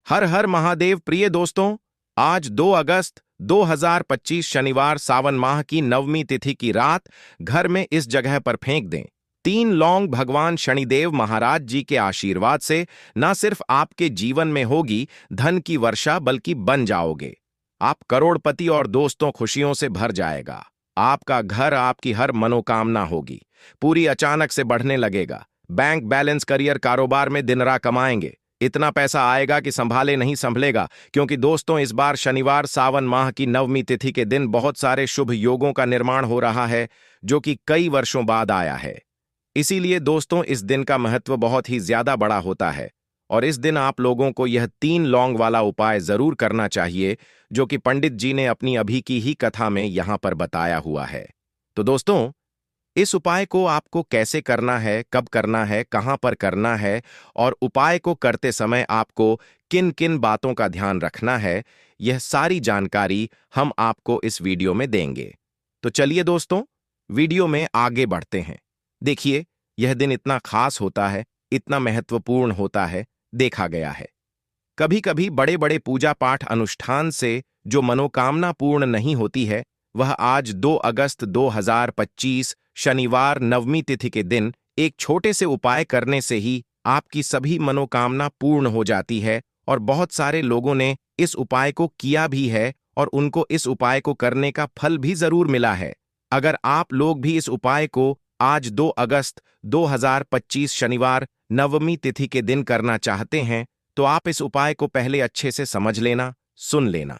हर हर महादेव। प्रिय दोस्तों, आज 2 अगस्त 2025 शनिवार सावन माह की नवमी तिथि की रात घर में इस जगह पर फेंक दें 3 लौंग। भगवान शनिदेव महाराज जी के आशीर्वाद से न सिर्फ आपके जीवन में होगी धन की वर्षा, बल्कि बन जाओगे आप करोड़पति और दोस्तों खुशियों से भर जाएगा। आपका घर, आपकी हर मनोकामना होगी पूरी, अचानक से बढ़ने लगेगा। बैंक बैलेंस, करियर, कारोबार में दिनरा कमाएंगे। इतना पैसा आएगा कि संभाले नहीं संभलेगा। क्योंकि दोस्तों, इस बार शनिवार सावन माह की नवमी तिथि के दिन बहुत सारे शुभ योगों का निर्माण हो रहा है, जो कि कई वर्षों बाद आया है। इसीलिए दोस्तों, इस दिन का महत्व बहुत ही ज्यादा बड़ा होता है और इस दिन आप लोगों को यह 3 लौंग वाला उपाय जरूर करना चाहिए, जो कि पंडित जी ने अपनी अभी की ही कथा में यहां पर बताया हुआ है। तो दोस्तों, इस उपाय को आपको कैसे करना है, कब करना है, कहां पर करना है और उपाय को करते समय आपको किन किन बातों का ध्यान रखना है, यह सारी जानकारी हम आपको इस वीडियो में देंगे। तो चलिए दोस्तों, वीडियो में आगे बढ़ते हैं। देखिए, यह दिन इतना खास होता है, इतना महत्वपूर्ण होता है, देखा गया है कभी कभी बड़े बड़े पूजा पाठ अनुष्ठान से जो मनोकामना पूर्ण नहीं होती है, वह आज 2 अगस्त 2025 शनिवार नवमी तिथि के दिन एक छोटे से उपाय करने से ही आपकी सभी मनोकामना पूर्ण हो जाती है। और बहुत सारे लोगों ने इस उपाय को किया भी है और उनको इस उपाय को करने का फल भी जरूर मिला है। अगर आप लोग भी इस उपाय को आज 2 अगस्त 2025 शनिवार नवमी तिथि के दिन करना चाहते हैं, तो आप इस उपाय को पहले अच्छे से समझ लेना, सुन लेना,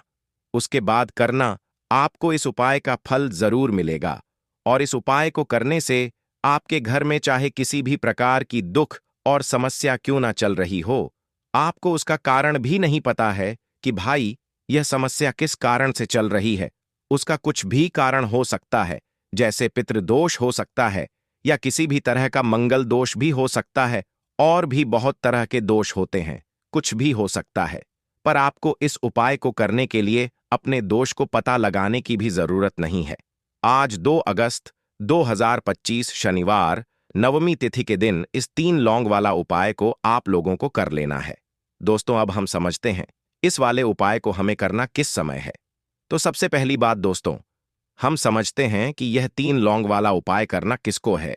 उसके बाद करना। आपको इस उपाय का फल जरूर मिलेगा और इस उपाय को करने से आपके घर में चाहे किसी भी प्रकार की दुख और समस्या क्यों ना चल रही हो, आपको उसका कारण भी नहीं पता है कि भाई यह समस्या किस कारण से चल रही है। उसका कुछ भी कारण हो सकता है, जैसे पितृदोष हो सकता है या किसी भी तरह का मंगल दोष भी हो सकता है, और भी बहुत तरह के दोष होते हैं, कुछ भी हो सकता है। पर आपको इस उपाय को करने के लिए अपने दोष को पता लगाने की भी जरूरत नहीं है। आज 2 अगस्त 2025 शनिवार नवमी तिथि के दिन इस 3 लौंग वाला उपाय को आप लोगों को कर लेना है। दोस्तों, अब हम समझते हैं इस वाले उपाय को हमें करना किस समय है। तो सबसे पहली बात दोस्तों, हम समझते हैं कि यह 3 लौंग वाला उपाय करना किसको है।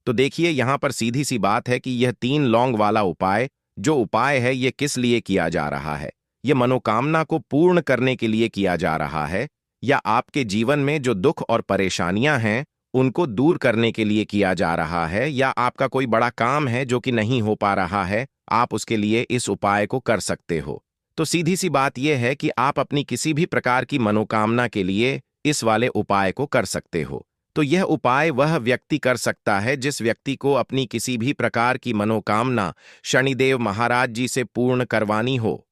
तो देखिए, यहां पर सीधी सी बात है कि यह 3 लौंग वाला उपाय जो उपाय है, यह किस लिए किया जा रहा है। यह मनोकामना को पूर्ण करने के लिए किया जा रहा है, या आपके जीवन में जो दुख और परेशानियां हैं उनको दूर करने के लिए किया जा रहा है, या आपका कोई बड़ा काम है जो कि नहीं हो पा रहा है, आप उसके लिए इस उपाय को कर सकते हो। तो सीधी सी बात यह है कि आप अपनी किसी भी प्रकार की मनोकामना के लिए इस वाले उपाय को कर सकते हो। तो यह उपाय वह व्यक्ति कर सकता है जिस व्यक्ति को अपनी किसी भी प्रकार की मनोकामना शनिदेव महाराज जी से पूर्ण करवानी हो।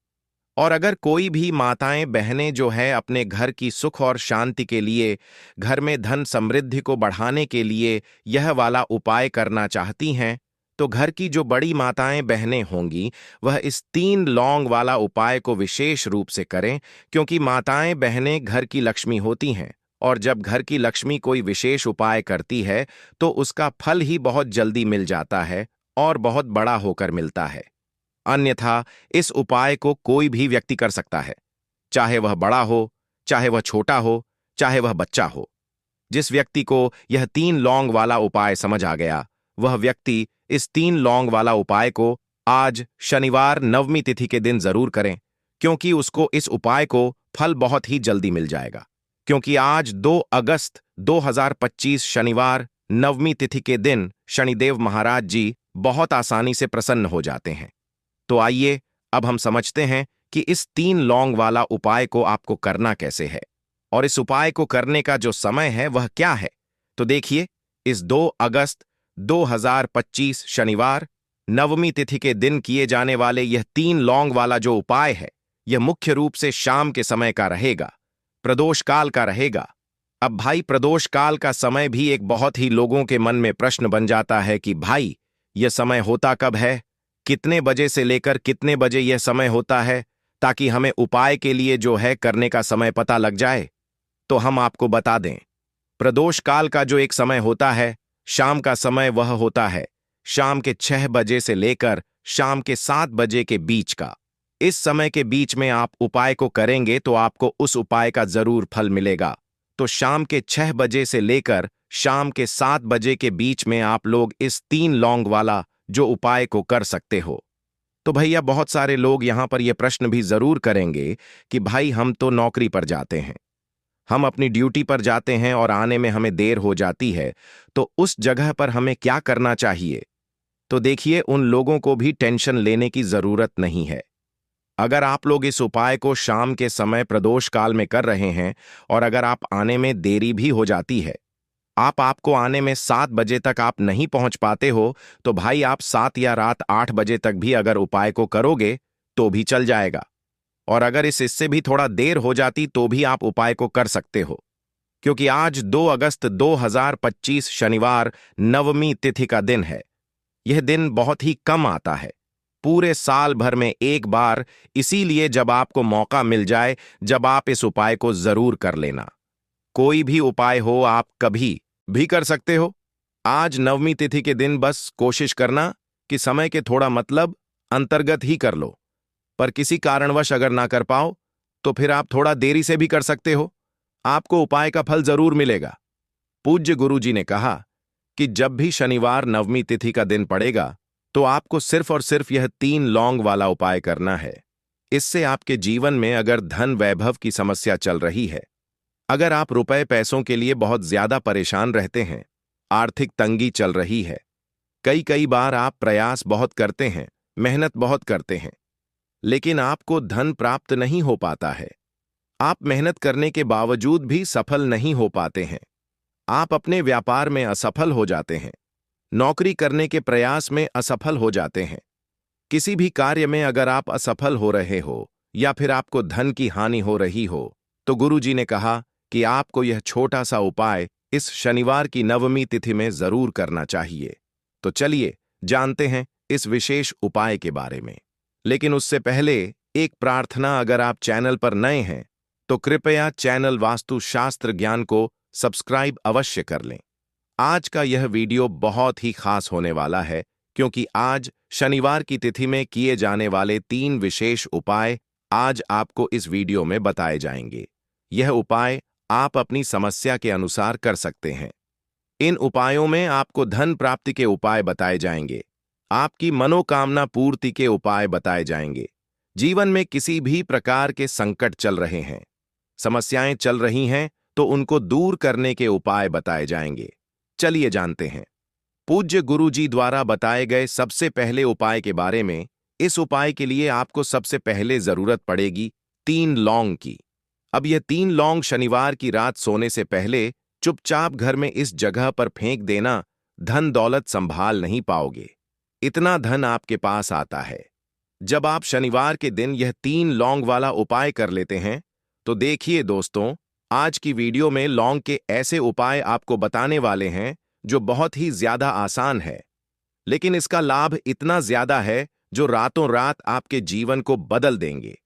और अगर कोई भी माताएं बहनें जो है अपने घर की सुख और शांति के लिए, घर में धन समृद्धि को बढ़ाने के लिए यह वाला उपाय करना चाहती हैं, तो घर की जो बड़ी माताएं बहनें होंगी वह इस 3 लौंग वाला उपाय को विशेष रूप से करें। क्योंकि माताएं बहनें घर की लक्ष्मी होती हैं, और जब घर की लक्ष्मी कोई विशेष उपाय करती है तो उसका फल ही बहुत जल्दी मिल जाता है और बहुत बड़ा होकर मिलता है। अन्यथा इस उपाय को कोई भी व्यक्ति कर सकता है, चाहे वह बड़ा हो, चाहे वह छोटा हो, चाहे वह बच्चा हो। जिस व्यक्ति को यह 3 लौंग वाला उपाय समझ आ गया, वह व्यक्ति इस 3 लौंग वाला उपाय को आज शनिवार नवमी तिथि के दिन जरूर करें, क्योंकि उसको इस उपाय को फल बहुत ही जल्दी मिल जाएगा। क्योंकि आज 2 अगस्त 2025 शनिवार नवमी तिथि के दिन शनिदेव महाराज जी बहुत आसानी से प्रसन्न हो जाते हैं। तो आइए अब हम समझते हैं कि इस 3 लौंग वाला उपाय को आपको करना कैसे है और इस उपाय को करने का जो समय है वह क्या है। तो देखिए, इस 2 अगस्त 2025 शनिवार नवमी तिथि के दिन किए जाने वाले यह 3 लौंग वाला जो उपाय है, यह मुख्य रूप से शाम के समय का रहेगा, प्रदोष काल का रहेगा। अब भाई, प्रदोष काल का समय भी एक बहुत ही लोगों के मन में प्रश्न बन जाता है कि भाई यह समय होता कब है, कितने बजे से लेकर कितने बजे यह समय होता है, ताकि हमें उपाय के लिए जो है करने का समय पता लग जाए। तो हम आपको बता दें, प्रदोष काल का जो एक समय होता है, शाम का समय, वह होता है शाम के 6 बजे से लेकर शाम के 7 बजे के बीच का। इस समय के बीच में आप उपाय को करेंगे तो आपको उस उपाय का जरूर फल मिलेगा। तो शाम के 6 बजे से लेकर शाम के 7 बजे के बीच में आप लोग इस 3 लौंग वाला जो उपाय को कर सकते हो। तो भैया बहुत सारे लोग यहां पर यह प्रश्न भी जरूर करेंगे कि भाई हम तो नौकरी पर जाते हैं, हम अपनी ड्यूटी पर जाते हैं और आने में हमें देर हो जाती है, तो उस जगह पर हमें क्या करना चाहिए? तो देखिए, उन लोगों को भी टेंशन लेने की जरूरत नहीं है। अगर आप लोग इस उपाय को शाम के समय प्रदोष काल में कर रहे हैं और अगर आप आने में देरी भी हो जाती है, आपको आने में 7 बजे तक आप नहीं पहुंच पाते हो, तो भाई आप 7 या रात 8 बजे तक भी अगर उपाय को करोगे तो भी चल जाएगा। और अगर इससे भी थोड़ा देर हो जाती तो भी आप उपाय को कर सकते हो, क्योंकि आज 2 अगस्त 2025 शनिवार नवमी तिथि का दिन है। यह दिन बहुत ही कम आता है, पूरे साल भर में एक बार, इसीलिए जब आपको मौका मिल जाए जब आप इस उपाय को जरूर कर लेना। कोई भी उपाय हो आप कभी भी कर सकते हो। आज नवमी तिथि के दिन बस कोशिश करना कि समय के थोड़ा मतलब अंतर्गत ही कर लो, पर किसी कारणवश अगर ना कर पाओ तो फिर आप थोड़ा देरी से भी कर सकते हो, आपको उपाय का फल जरूर मिलेगा। पूज्य गुरु जी ने कहा कि जब भी शनिवार नवमी तिथि का दिन पड़ेगा तो आपको सिर्फ और सिर्फ यह 3 लौंग वाला उपाय करना है। इससे आपके जीवन में अगर धन वैभव की समस्या चल रही है, अगर आप रुपए पैसों के लिए बहुत ज्यादा परेशान रहते हैं, आर्थिक तंगी चल रही है, कई कई बार आप प्रयास बहुत करते हैं, मेहनत बहुत करते हैं, लेकिन आपको धन प्राप्त नहीं हो पाता है, आप मेहनत करने के बावजूद भी सफल नहीं हो पाते हैं, आप अपने व्यापार में असफल हो जाते हैं, नौकरी करने के प्रयास में असफल हो जाते हैं, किसी भी कार्य में अगर आप असफल हो रहे हो या फिर आपको धन की हानि हो रही हो, तो गुरु जी ने कहा कि आपको यह छोटा सा उपाय इस शनिवार की नवमी तिथि में जरूर करना चाहिए। तो चलिए जानते हैं इस विशेष उपाय के बारे में। लेकिन उससे पहले एक प्रार्थना, अगर आप चैनल पर नए हैं तो कृपया चैनल वास्तु शास्त्र ज्ञान को सब्सक्राइब अवश्य कर लें। आज का यह वीडियो बहुत ही खास होने वाला है, क्योंकि आज शनिवार की तिथि में किए जाने वाले 3 विशेष उपाय आज आपको इस वीडियो में बताए जाएंगे। यह उपाय आप अपनी समस्या के अनुसार कर सकते हैं। इन उपायों में आपको धन प्राप्ति के उपाय बताए जाएंगे, आपकी मनोकामना पूर्ति के उपाय बताए जाएंगे। जीवन में किसी भी प्रकार के संकट चल रहे हैं, समस्याएं चल रही हैं, तो उनको दूर करने के उपाय बताए जाएंगे। चलिए जानते हैं पूज्य गुरु जी द्वारा बताए गए सबसे पहले उपाय के बारे में। इस उपाय के लिए आपको सबसे पहले जरूरत पड़ेगी 3 लौंग की। अब यह 3 लौंग शनिवार की रात सोने से पहले चुपचाप घर में इस जगह पर फेंक देना। धन दौलत संभाल नहीं पाओगे, इतना धन आपके पास आता है। जब आप शनिवार के दिन यह 3 लौंग वाला उपाय कर लेते हैं, तो देखिए दोस्तों, आज की वीडियो में लौंग के ऐसे उपाय आपको बताने वाले हैं जो बहुत ही ज्यादा आसान है, लेकिन इसका लाभ इतना ज्यादा है जो रातों रात आपके जीवन को बदल देंगे,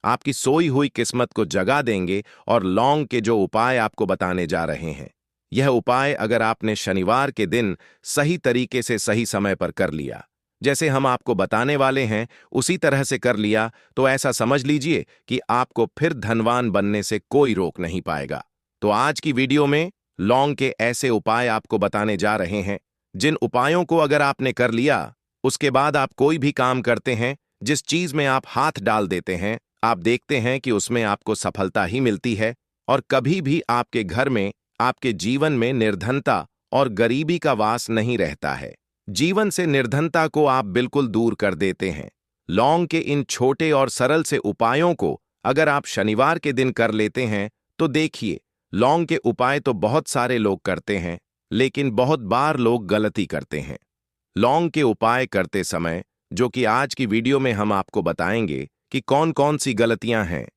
आपकी सोई हुई किस्मत को जगा देंगे। और लौंग के जो उपाय आपको बताने जा रहे हैं, यह उपाय अगर आपने शनिवार के दिन सही तरीके से सही समय पर कर लिया, जैसे हम आपको बताने वाले हैं उसी तरह से कर लिया, तो ऐसा समझ लीजिए कि आपको फिर धनवान बनने से कोई रोक नहीं पाएगा। तो आज की वीडियो में लौंग के ऐसे उपाय आपको बताने जा रहे हैं, जिन उपायों को अगर आपने कर लिया, उसके बाद आप कोई भी काम करते हैं, जिस चीज में आप हाथ डाल देते हैं, आप देखते हैं कि उसमें आपको सफलता ही मिलती है और कभी भी आपके घर में, आपके जीवन में निर्धनता और गरीबी का वास नहीं रहता है। जीवन से निर्धनता को आप बिल्कुल दूर कर देते हैं। लौंग के इन छोटे और सरल से उपायों को अगर आप शनिवार के दिन कर लेते हैं, तो देखिए, लौंग के उपाय तो बहुत सारे लोग करते हैं, लेकिन बहुत बार लोग गलती करते हैं। लौंग के उपाय करते समय, जो कि आज की वीडियो में हम आपको बताएंगे कि कौन कौन सी गलतियां हैं,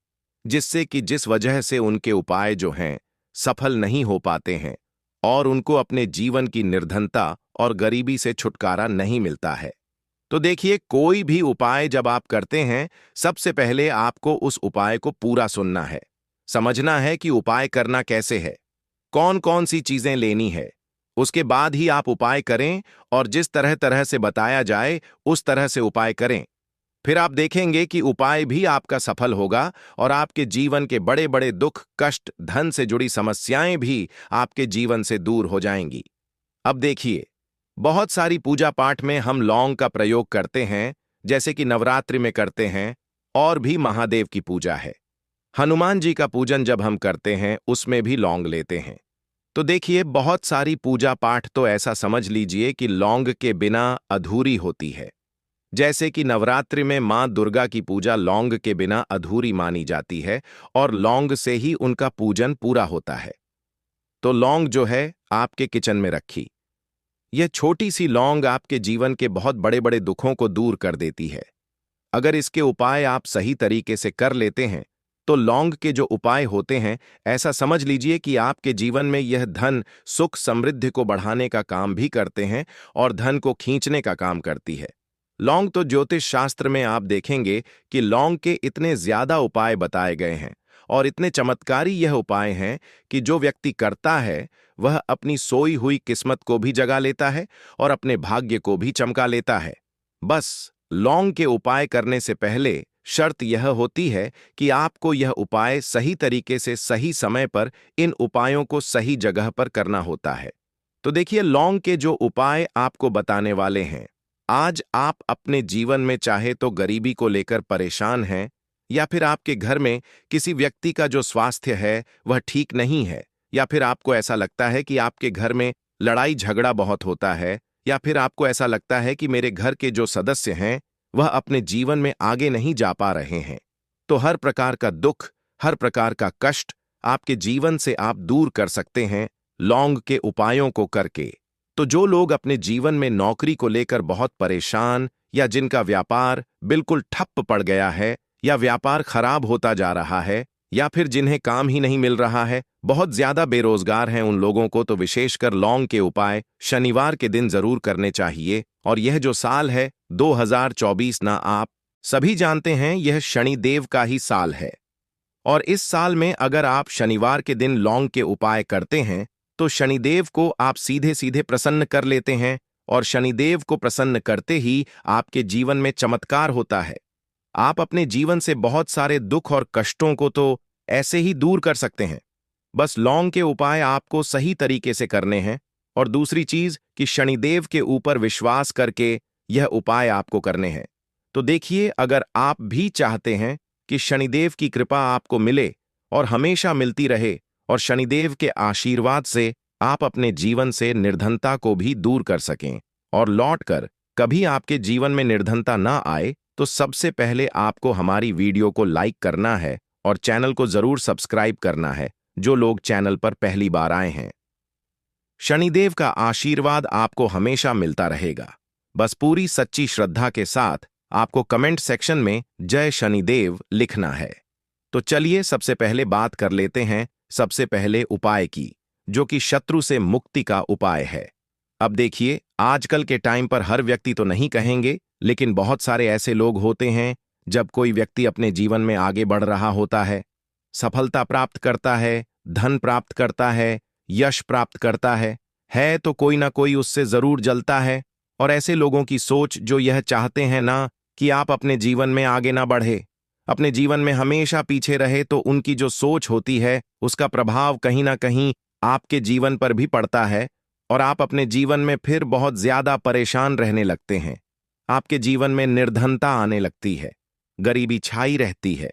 जिससे कि जिस वजह से उनके उपाय जो हैं सफल नहीं हो पाते हैं और उनको अपने जीवन की निर्धनता और गरीबी से छुटकारा नहीं मिलता है। तो देखिए, कोई भी उपाय जब आप करते हैं, सबसे पहले आपको उस उपाय को पूरा सुनना है, समझना है कि उपाय करना कैसे है, कौन कौन सी चीजें लेनी है, उसके बाद ही आप उपाय करें और जिस तरह तरह से बताया जाए उस तरह से उपाय करें। फिर आप देखेंगे कि उपाय भी आपका सफल होगा और आपके जीवन के बड़े बड़े दुख, कष्ट, धन से जुड़ी समस्याएं भी आपके जीवन से दूर हो जाएंगी। अब देखिए, बहुत सारी पूजा पाठ में हम लौंग का प्रयोग करते हैं, जैसे कि नवरात्रि में करते हैं, और भी महादेव की पूजा है। हनुमान जी का पूजन जब हम करते हैं उसमें भी लौंग लेते हैं। तो देखिए, बहुत सारी पूजा पाठ तो ऐसा समझ लीजिए कि लौंग के बिना अधूरी होती है। जैसे कि नवरात्रि में मां दुर्गा की पूजा लौंग के बिना अधूरी मानी जाती है और लौंग से ही उनका पूजन पूरा होता है। तो लौंग जो है आपके किचन में रखी, यह छोटी सी लौंग आपके जीवन के बहुत बड़े बड़े दुखों को दूर कर देती है। अगर इसके उपाय आप सही तरीके से कर लेते हैं तो लौंग के जो उपाय होते हैं, ऐसा समझ लीजिए कि आपके जीवन में यह धन, सुख, समृद्धि को बढ़ाने का काम भी करते हैं और धन को खींचने का काम करती है। लौंग तो ज्योतिष शास्त्र में आप देखेंगे कि लौंग के इतने ज्यादा उपाय बताए गए हैं और इतने चमत्कारी यह उपाय हैं कि जो व्यक्ति करता है वह अपनी सोई हुई किस्मत को भी जगा लेता है और अपने भाग्य को भी चमका लेता है। बस लौंग के उपाय करने से पहले शर्त यह होती है कि आपको यह उपाय सही तरीके से सही समय पर इन उपायों को सही जगह पर करना होता है। तो देखिए, लौंग के जो उपाय आपको बताने वाले हैं, आज आप अपने जीवन में चाहे तो गरीबी को लेकर परेशान हैं, या फिर आपके घर में किसी व्यक्ति का जो स्वास्थ्य है वह ठीक नहीं है, या फिर आपको ऐसा लगता है कि आपके घर में लड़ाई झगड़ा बहुत होता है, या फिर आपको ऐसा लगता है कि मेरे घर के जो सदस्य हैं वह अपने जीवन में आगे नहीं जा पा रहे हैं। तो हर प्रकार का दुख, हर प्रकार का कष्ट आपके जीवन से आप दूर कर सकते हैं लौंग के उपायों को करके। तो जो लोग अपने जीवन में नौकरी को लेकर बहुत परेशान, या जिनका व्यापार बिल्कुल ठप्प पड़ गया है, या व्यापार खराब होता जा रहा है, या फिर जिन्हें काम ही नहीं मिल रहा है, बहुत ज्यादा बेरोजगार हैं, उन लोगों को तो विशेषकर लौंग के उपाय शनिवार के दिन जरूर करने चाहिए। और यह जो साल है 2024 ना, आप सभी जानते हैं यह शनिदेव का ही साल है। और इस साल में अगर आप शनिवार के दिन लौंग के उपाय करते हैं तो शनिदेव को आप सीधे सीधे प्रसन्न कर लेते हैं, और शनिदेव को प्रसन्न करते ही आपके जीवन में चमत्कार होता है। आप अपने जीवन से बहुत सारे दुख और कष्टों को तो ऐसे ही दूर कर सकते हैं। बस लौंग के उपाय आपको सही तरीके से करने हैं, और दूसरी चीज कि शनिदेव के ऊपर विश्वास करके यह उपाय आपको करने हैं। तो देखिए, अगर आप भी चाहते हैं कि शनिदेव की कृपा आपको मिले और हमेशा मिलती रहे, और शनिदेव के आशीर्वाद से आप अपने जीवन से निर्धनता को भी दूर कर सकें और लौटकर कभी आपके जीवन में निर्धनता ना आए, तो सबसे पहले आपको हमारी वीडियो को लाइक करना है और चैनल को जरूर सब्सक्राइब करना है, जो लोग चैनल पर पहली बार आए हैं। शनिदेव का आशीर्वाद आपको हमेशा मिलता रहेगा। बस पूरी सच्ची श्रद्धा के साथ आपको कमेंट सेक्शन में जय शनिदेव लिखना है। तो चलिए सबसे पहले बात कर लेते हैं सबसे पहले उपाय की, जो कि शत्रु से मुक्ति का उपाय है। अब देखिए, आजकल के टाइम पर हर व्यक्ति तो नहीं कहेंगे, लेकिन बहुत सारे ऐसे लोग होते हैं, जब कोई व्यक्ति अपने जीवन में आगे बढ़ रहा होता है, सफलता प्राप्त करता है, धन प्राप्त करता है, यश प्राप्त करता है तो कोई ना कोई उससे जरूर जलता है। और ऐसे लोगों की सोच जो यह चाहते हैं ना कि आप अपने जीवन में आगे ना बढ़े, अपने जीवन में हमेशा पीछे रहे, तो उनकी जो सोच होती है उसका प्रभाव कहीं ना कहीं आपके जीवन पर भी पड़ता है, और आप अपने जीवन में फिर बहुत ज्यादा परेशान रहने लगते हैं। आपके जीवन में निर्धनता आने लगती है, गरीबी छाई रहती है,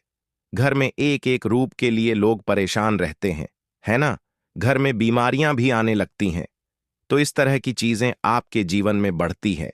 घर में एक एक रूप के लिए लोग परेशान रहते हैं, है ना? घर में बीमारियां भी आने लगती हैं। तो इस तरह की चीजें आपके जीवन में बढ़ती हैं।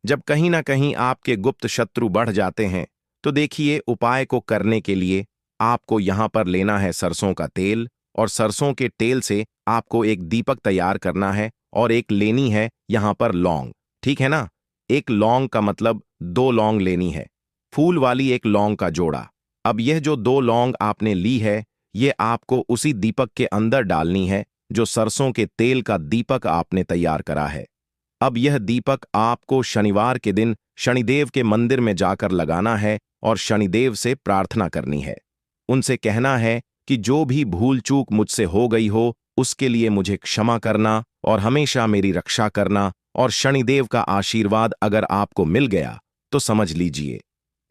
जब कहीं ना कहीं आपके गुप्त शत्रु बढ़ जाते हैं, तो देखिए, उपाय को करने के लिए आपको यहां पर लेना है सरसों का तेल, और सरसों के तेल से आपको एक दीपक तैयार करना है, और एक लेनी है यहां पर लौंग, ठीक है ना? एक लौंग का मतलब 2 लौंग लेनी है, फूल वाली एक लौंग का जोड़ा। अब यह जो 2 लौंग आपने ली है, ये आपको उसी दीपक के अंदर डालनी है जो सरसों के तेल का दीपक आपने तैयार करा है। अब यह दीपक आपको शनिवार के दिन शनिदेव के मंदिर में जाकर लगाना है और शनिदेव से प्रार्थना करनी है। उनसे कहना है कि जो भी भूल चूक मुझसे हो गई हो उसके लिए मुझे क्षमा करना और हमेशा मेरी रक्षा करना। और शनिदेव का आशीर्वाद अगर आपको मिल गया तो समझ लीजिए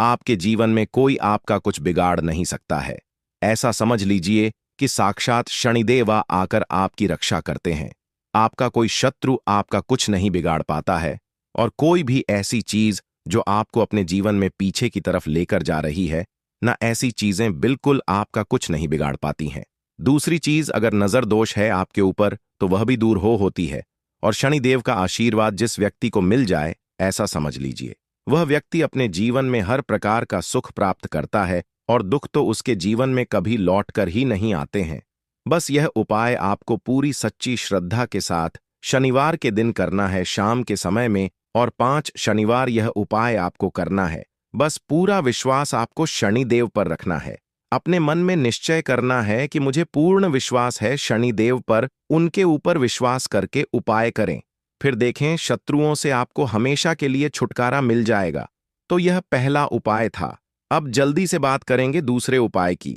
आपके जीवन में कोई आपका कुछ बिगाड़ नहीं सकता है। ऐसा समझ लीजिए कि साक्षात शनिदेव आकर आपकी रक्षा करते हैं। आपका कोई शत्रु आपका कुछ नहीं बिगाड़ पाता है, और कोई भी ऐसी चीज जो आपको अपने जीवन में पीछे की तरफ लेकर जा रही है, ना ऐसी चीजें बिल्कुल आपका कुछ नहीं बिगाड़ पाती हैं। दूसरी चीज, अगर नजर दोष है आपके ऊपर तो वह भी दूर होती है, और शनिदेव का आशीर्वाद जिस व्यक्ति को मिल जाए, ऐसा समझ लीजिए वह व्यक्ति अपने जीवन में हर प्रकार का सुख प्राप्त करता है, और दुख तो उसके जीवन में कभी लौटकर ही नहीं आते हैं। बस यह उपाय आपको पूरी सच्ची श्रद्धा के साथ शनिवार के दिन करना है, शाम के समय में, और 5 शनिवार यह उपाय आपको करना है। बस पूरा विश्वास आपको शनिदेव पर रखना है। अपने मन में निश्चय करना है कि मुझे पूर्ण विश्वास है शनिदेव पर, उनके ऊपर विश्वास करके उपाय करें। फिर देखें, शत्रुओं से आपको हमेशा के लिए छुटकारा मिल जाएगा। तो यह पहला उपाय था। अब जल्दी से बात करेंगे दूसरे उपाय की।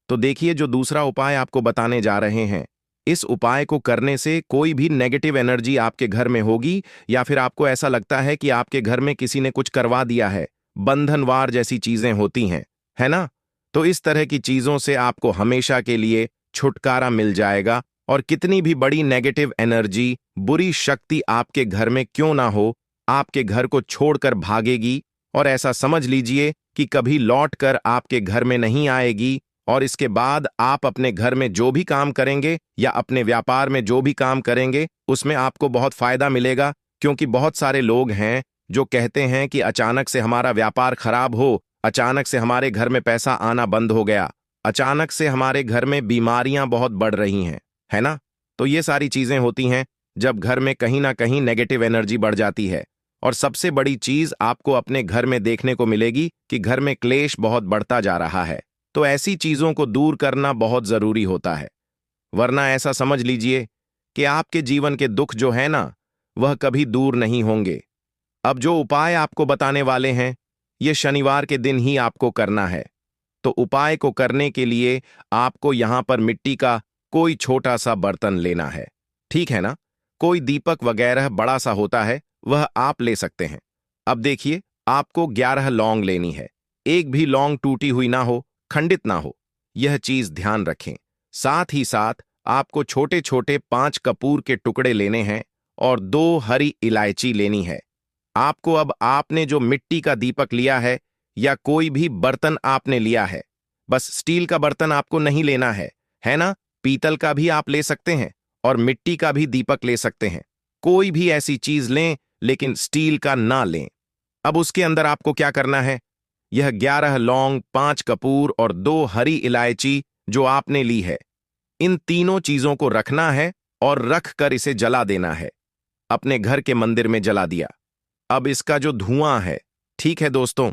तो देखिए, जो दूसरा उपाय आपको बताने जा रहे हैं, इस उपाय को करने से कोई भी नेगेटिव एनर्जी आपके घर में होगी, या फिर आपको ऐसा लगता है कि आपके घर में किसी ने कुछ करवा दिया है, बंधनवार जैसी चीजें होती हैं, है ना? तो इस तरह की चीजों से आपको हमेशा के लिए छुटकारा मिल जाएगा, और कितनी भी बड़ी नेगेटिव एनर्जी, बुरी शक्ति आपके घर में क्यों ना हो, आपके घर को छोड़कर भागेगी, और ऐसा समझ लीजिए कि कभी लौट कर आपके घर में नहीं आएगी। और इसके बाद आप अपने घर में जो भी काम करेंगे या अपने व्यापार में जो भी काम करेंगे, उसमें आपको बहुत फायदा मिलेगा। क्योंकि बहुत सारे लोग हैं जो कहते हैं कि अचानक से हमारा व्यापार खराब हो, अचानक से हमारे घर में पैसा आना बंद हो गया, अचानक से हमारे घर में बीमारियां बहुत बढ़ रही हैं, है ना? तो ये सारी चीजें होती हैं जब घर में कहीं ना कहीं नेगेटिव एनर्जी बढ़ जाती है। और सबसे बड़ी चीज आपको अपने घर में देखने को मिलेगी कि घर में क्लेश बहुत बढ़ता जा रहा है। तो ऐसी चीजों को दूर करना बहुत जरूरी होता है, वरना ऐसा समझ लीजिए कि आपके जीवन के दुख जो है ना, वह कभी दूर नहीं होंगे। अब जो उपाय आपको बताने वाले हैं, ये शनिवार के दिन ही आपको करना है। तो उपाय को करने के लिए आपको यहां पर मिट्टी का कोई छोटा सा बर्तन लेना है, ठीक है ना? कोई दीपक वगैरह बड़ा सा होता है, वह आप ले सकते हैं। अब देखिए, आपको 11 लौंग लेनी है। एक भी लौंग टूटी हुई ना हो, खंडित ना हो, यह चीज ध्यान रखें। साथ ही साथ आपको छोटे छोटे 5 कपूर के टुकड़े लेने हैं, और 2 हरी इलायची लेनी है। आपको, अब आपने जो मिट्टी का दीपक लिया है या कोई भी बर्तन आपने लिया है, बस स्टील का बर्तन आपको नहीं लेना है ना? पीतल का भी आप ले सकते हैं, और मिट्टी का भी दीपक ले सकते हैं। कोई भी ऐसी चीज लें, लेकिन स्टील का ना लें। अब उसके अंदर आपको क्या करना है, यह 11 लौंग, 5 कपूर और 2 हरी इलायची जो आपने ली है, इन तीनों चीजों को रखना है, और रख कर इसे जला देना है। अपने घर के मंदिर में जला दिया। अब इसका जो धुआं है, ठीक है दोस्तों,